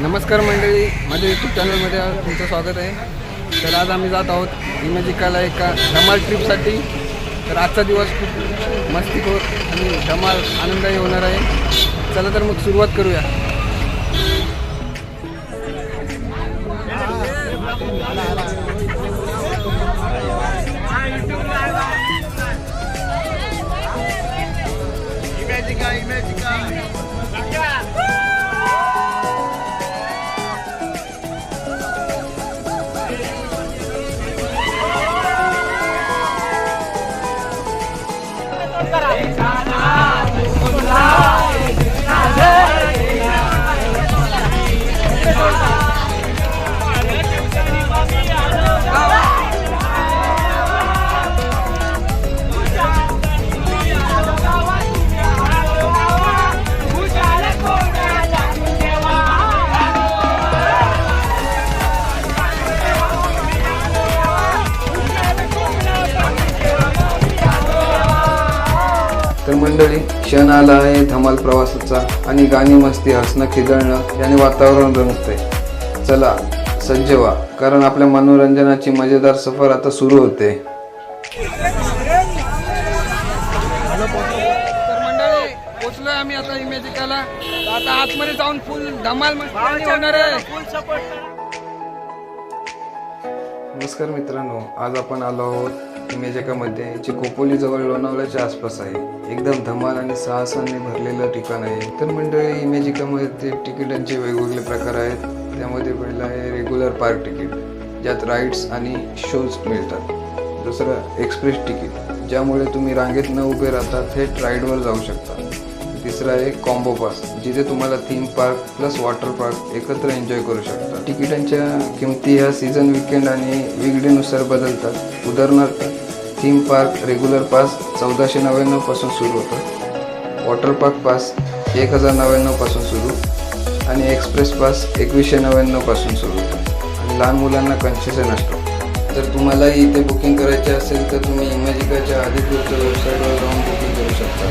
नमस्कार मंडळी, माझ्या यूट्यूब चॅनलमध्ये तुमचं स्वागत आहे। तर आज आम्ही जात आहोत इमेजिकाला एका धमाल ट्रिपसाठी। तर आजचा दिवस खूप मस्तीखोर आणि धमाल आनंददायी होणार आहे। चला तर मग सुरुवात करूया। तर मंडळी, क्षण आला आहे धमाल प्रवासाचा आणि गाणी, मस्ती, हसणं, खिदळणं याने वातावरण रंगतंय। चला सज्ज व्हा, कारण आपल्या मनोरंजनाची मजेदार सफर आता सुरू होते। तर मंडळी, पोचलोय आम्ही आता इमेजिकाला। आता आतमध्ये जाऊन फुल धमाल मस्ती होणार आहे। नमस्कार मित्रांनो, आज आपण आलो आहोत इमेजिकामध्ये, जी खोपोली जवळ लोणावळ्याच्या आसपास आहे। एकदम धमाल आणि साहसाने भरलेलं ठिकाण आहे। तर मंडळी, इमेजिकामध्ये तिकिटांचे वेगवेगळे प्रकार आहेत। त्यामध्ये पहिलं आहे रेग्युलर पार्क तिकीट, ज्यात राईड्स आणि शोज मिळतात। दुसरं एक्सप्रेस तिकीट, ज्यामुळे तुम्ही रांगेत न उभे राहता थेट राईडवर जाऊ शकता। तिसरं आहे कॉम्बो पास, जिथे तुम्हाला theme park plus water park एकत्र एन्जॉय करू शकता। तिकिटांच्या किमती ह्या सीझन, वीकेंड आणि वीकडेनुसार बदलतात। उदाहरणार्थ, थीम पार्क रेग्युलर पास 1499 पासून सुरू होतं, वॉटर पार्क पास 1099 पासून सुरू आणि एक्सप्रेस पास 2199 पासून सुरू होतं। आणि लहान मुलांना कन्सेशन असतो। जर तुम्हालाही इथे बुकिंग करायचे असेल तर तुम्ही इमेजिकाच्या अधिकृत वेबसाईटवर जाऊन बुकिंग करू शकता।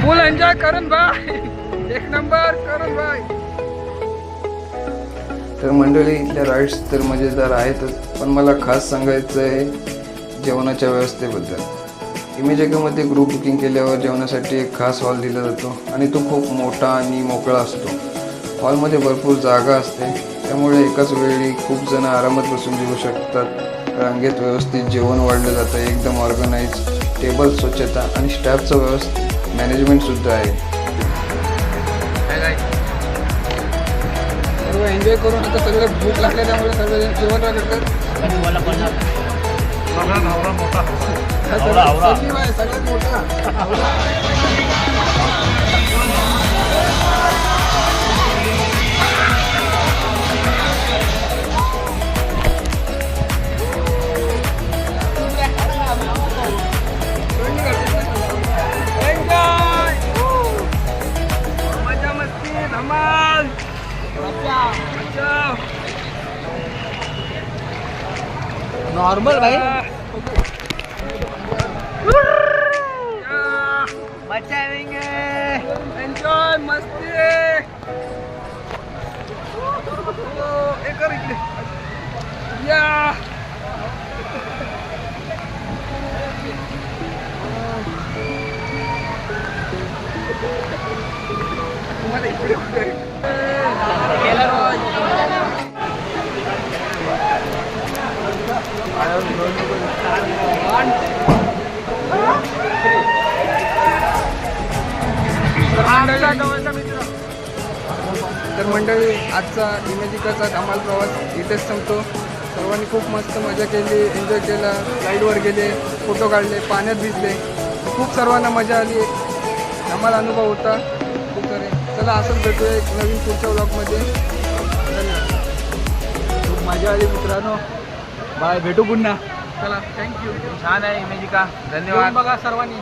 फुल एंजॉय करून भाई, एक नंबर करून भाई। तर मंडळी इथल्या राईड्स तर मजेदार आहेतच, पण मला खास सांगायचं आहे जेवणाच्या व्यवस्थेबद्दल. इमेजिकामध्ये ग्रुप बुकिंग केल्यावर जेवणासाठी एक खास हॉल दिला जातो आणि तो खूप मोठा आणि मोकळा असतो. हॉलमध्ये भरपूर जागा असते, त्यामुळे एकाच वेळी खूप जण आरामात बसून जेवू शकतात. रांगेत व्यवस्थित जेवण वाढलं जातं, एकदम ऑर्गनाईज, टेबल स्वच्छता आणि स्टाफचं व्यवस्थित मॅनेजमेंटसुद्धा आहे. सर्व एन्जॉय करून आता सगळे भूक लागले, त्यामुळे सर्वजण जेवण करतात. सगळ्यात मोठा नॉर्मल भाई मजा आएंगे एंजॉय मस्ती या तर मंडळी आजचा इमेजिकाचा धमाल प्रवास इथेच संपतो. सर्वांनी खूप मस्त मजा केली, एन्जॉय केला, राईडवर गेले, फोटो काढले, पाण्यात भिजले, खूप सर्वांना मजा आली. धमाल अनुभव होता खूप सारे. चला असंच भेटूया एक नवीन पुढच्या व्लॉगमध्ये. खूप मजा आली मित्रांनो. बाय, भेटू पुन्हा. चला थँक्यू. छान आहे इमेजिका. धन्यवाद. बघा सर्वांनी.